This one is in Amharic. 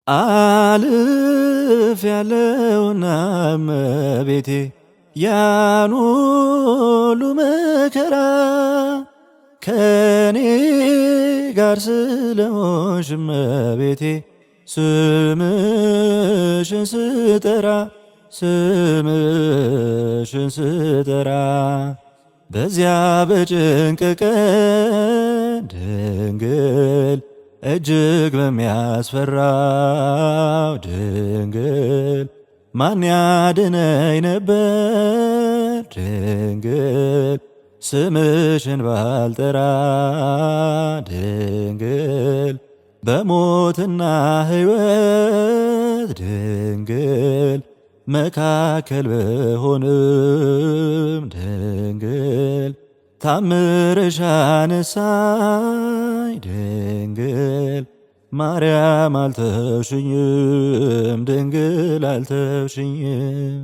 አልፍ ያለውና እመቤቴ ያን ሁሉ መከራ ከኔ ጋር ስለሆንሽ እመቤቴ ስምሽን ስጠራ በዚያ በጭንቅ ቀን ድንግል እጅግ በሚያስፈራው ድንግል ማን ያድነኝ ነበር ድንግል ስምሽን ባልጠራ ድንግል በሞትና ሕይወት ድንግል መካከል ብሆንም ድንግል ታምርሽ አነሳኝ ድንግል ማርያም አልተውሽኝም ድንግል አልተውሽኝም።